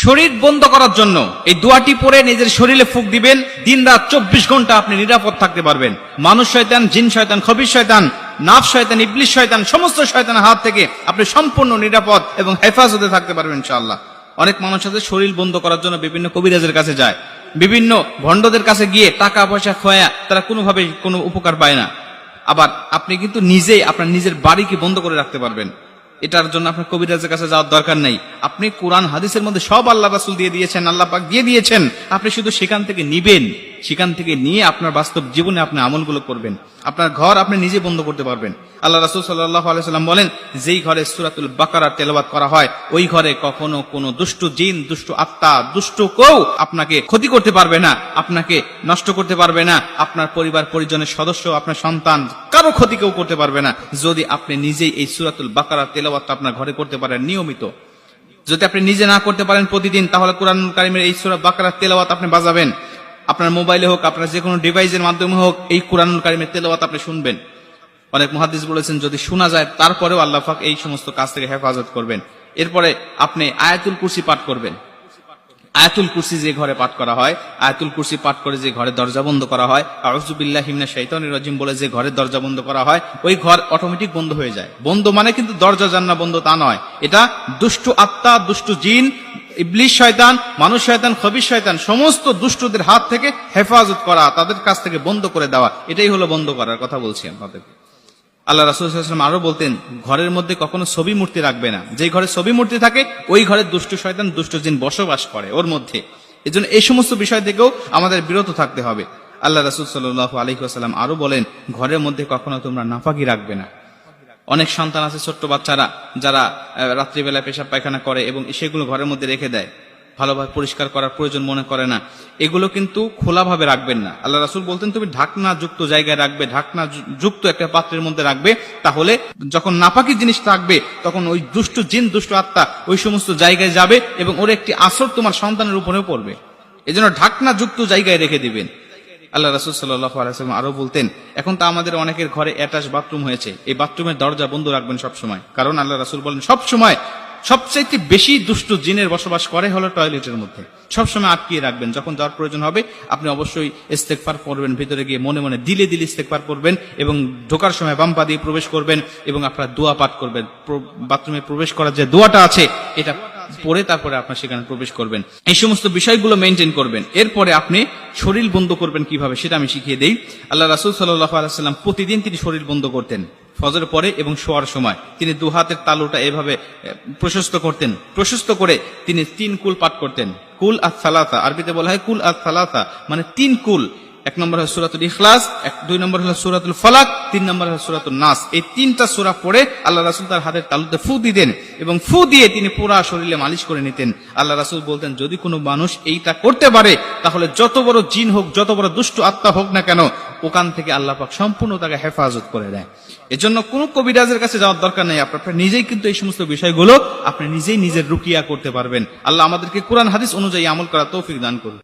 শরীর বন্ধ করার জন্য এই দোয়াটি পড়ে নিজের শরীরে ফুঁক দিবেন। দিন রাত 24 ঘন্টা আপনি নিরাপদ থাকতে পারবেন। মানুষ শয়তান, জিন শয়তান, খবিশ শয়তান, নাফস শয়তান, ইবলিশ শয়তান, সমস্ত শয়তানের হাত থেকে আপনি সম্পূর্ণ নিরাপদ এবং হেফাজতে থাকতে পারবেন ইনশাআল্লাহ। অনেক মানুষ আছে শরীর বন্ধ করার জন্য বিভিন্ন কবিরাজের কাছে যায়, বিভিন্ন ভণ্ডদের কাছে গিয়ে টাকা পয়সা খোয়া তারা কোনোভাবে কোনো উপকার পায় না। আবার আপনি কিন্তু নিজেই আপনার নিজের বাড়িকে বন্ধ করে রাখতে পারবেন। এটার জন্য আপনার কবিরাজের কাছে যাওয়ার দরকার নেই। আপনি কোরআন হাদিসের মধ্যে সব আল্লাহ রাসূল দিয়ে দিয়েছেন, আল্লাহ পাক দিয়ে দিয়েছেন। আপনি শুধু সেখান থেকে নিবেন, সেখান থেকে নিয়ে আপনার বাস্তব জীবনে আপনি আমলগুলো করবেন। আপনার ঘর আপনি নিজে বন্ধ করতে পারবেন। আল্লাহ রাসূল সাল্লাল্লাহু আলাইহি সাল্লাম বলেন, যেই ঘরে সূরাতুল বাকারা তেলাওয়াত করা হয় ওই ঘরে কখনো কোনো দুষ্ট জিন, দুষ্ট আত্মা, দুষ্ট কেউ আপনাকে ক্ষতি করতে পারবে না, আপনাকে নষ্ট করতে পারবে না। আপনার পরিবার পরিজনের সদস্য, আপনার সন্তান, কারো ক্ষতি কেউ করতে পারবে না যদি আপনি নিজেই এই সূরাতুল বাকারা তেলাওয়াতটা আপনার ঘরে করতে পারেন নিয়মিত। যদি আপনি নিজে না করতে পারেন প্রতিদিন, তাহলে কোরআনুল কারীমের এই সূরা বাকারা তেলাওয়াত আপনি বাজাবেন। আপনার মোবাইলে হোক, আপনার যে কোনো ডিভাইসের মাধ্যমে হোক, এই কোরআনুল কারীমের তেলাওয়াত আপনি শুনবেন। অনেক মুহাদ্দিস বলেছেন যদি শোনা যায় তারপরেও আল্লাহ পাক এই সমস্ত কাজ থেকে হেফাজত করবেন। এরপরে আপনি আয়াতুল কুরসি পাঠ করবেন। আয়াতুল কুরসি যে ঘরে পাঠ করা হয়, আয়াতুল কুরসি পাঠ করে যে ঘরে দরজা বন্ধ করা হয়, আউযু বিল্লাহি মিনাশ শাইতানির রাজিম বলে যে ঘরে দরজা বন্ধ করা হয়, ওই ঘর অটোমেটিক বন্ধ হয়ে যায়। বন্ধ মানে কিন্তু দরজা জান্না বন্ধ তা নয়, এটা দুষ্ট আত্মা, দুষ্ট জিন, ইবলিশ শয়তান, মানুষ শয়তান, খবিশ শয়তান, সমস্ত দুষ্টদের হাত থেকে হেফাজত করা, তাদের কাছ থেকে বন্ধ করে দেওয়া, এটাই হলো বন্ধ করার কথা বলছি আপনাদেরকে। আল্লাহ রাসূল সাল্লাল্লাহু আলাইহি ওয়াসাল্লাম আরো বলতেন, ঘরের মধ্যে কখনো ছবি মূর্তি রাখবে না। যে ঘরে ছবি মূর্তি থাকে ওই ঘরে দুষ্ট শয়তান, দুষ্ট জিন বসবাস করে ওর মধ্যে। এজন্য এই সমস্ত বিষয় থেকেও আমাদের বিরত থাকতে হবে। আল্লাহ রাসূল সাল্লাল্লাহু আলাইহি ওয়াসাল্লাম আরো বলেন, ঘরের মধ্যে কখনো তোমরা নাপাকি রাখবে না। অনেক সন্তান আছে, ছোট্ট বাচ্চারা, যারা রাত্রিবেলায় পেশাব পায়খানা করে এবং সেগুলো ঘরের মধ্যে রেখে দেয়, ভালোভাবে পরিষ্কার করার প্রয়োজন মনে করে না। এগুলো কিন্তু খোলাভাবে রাখবেন না। আল্লাহ রাসূল বলতেন তুমি ঢাকনা যুক্ত জায়গায় রাখবে, ঢাকনা যুক্ত একটা পাত্রের মধ্যে রাখবে। তাহলে যখন নাপাকি জিনিস থাকবে তখন ওই দুষ্ট জিন, দুষ্ট আত্মা ওই সমস্ত জায়গায় যাবে এবং ওর একটি আসর তোমার সন্তানের উপরেও পড়বে। এজন্য ঢাকনা যুক্ত জায়গায় রেখে দিবেন। আল্লাহ রাসূল সাল্লাল্লাহু আলাইহি ওয়াসাল্লাম আরো বলতেন, এখন তো আমাদের অনেকের ঘরে অ্যাটাচ বাথরুম হয়েছে, এই বাথরুমের দরজা বন্ধ রাখবেন সবসময়। কারণ আল্লাহ রাসূল বলেন সবসময় সবচাইতে বেশি দুষ্ট জিনের বসবাস করে হলো টয়লেটের মধ্যে। সবসময় আটকিয়ে রাখবেন। যখন যাওয়ার প্রয়োজন হবে আপনি অবশ্যই ইস্তেগফার করবেন, ভিতরে গিয়ে মনে মনে দিলে দিলে ইস্তেগফার করবেন এবং ঢোকার সময় বাম পা দিয়ে প্রবেশ করবেন এবং আপনার দোয়া পাঠ করবেন। বাথরুমে প্রবেশ করার যে দোয়াটা আছে এটা পরে তারপরে আপনার সেখানে প্রবেশ করবেন। এই সমস্ত বিষয়গুলো মেনটেন করবেন। এরপরে আপনি শরীর বন্ধ করবেন কিভাবে সেটা আমি শিখিয়ে দেই। আল্লাহ রাসূল সাল্লাল্লাহু আলাইহি ওয়াসাল্লাম প্রতিদিন তিনি শরীর বন্ধ করতেন। ফজরের পরে এবং শোয়ার সময় তিনি দু হাতের তালুটা এভাবে প্রশস্ত করতেন। প্রশস্ত করে তিনি 3 কুল পাঠ করতেন। কুল আস-সালাসা, আরবিতে বলা হয় কুল আস-সালাসা, মানে 3 কুল। 1 নম্বর হলো সূরাতুল ইখলাস, 2 নম্বর হলো সূরাতুল ফালাক, 3 নম্বর হলো সূরাতুন নাস। এই 3টা সূরা পড়ে আল্লাহ রাসূল তার হাতের তালুতে ফু দিতেন এবং ফু দিয়ে তিনি পুরো শরীরে মালিশ করে নিতেন। আল্লাহ রাসূল বলতেন যদি কোনো মানুষ এইটা করতে পারে তাহলে যত বড় জিন হোক, যত বড় দুষ্ট আত্মা হোক না কেন, ওখান থেকে আল্লাহ পাক সম্পূর্ণ তাকে হেফাজত করে দেয়। এজন্য কোন কবিরাজের কাছে যাওয়ার দরকার নেই। আপনার নিজেই কিন্তু এই সমস্ত বিষয়গুলো আপনি নিজেই নিজের রুকিয়া করতে পারবেন। আল্লাহ আমাদেরকে কোরআন হাদিস অনুযায়ী আমল করার তৌফিক দান করুন।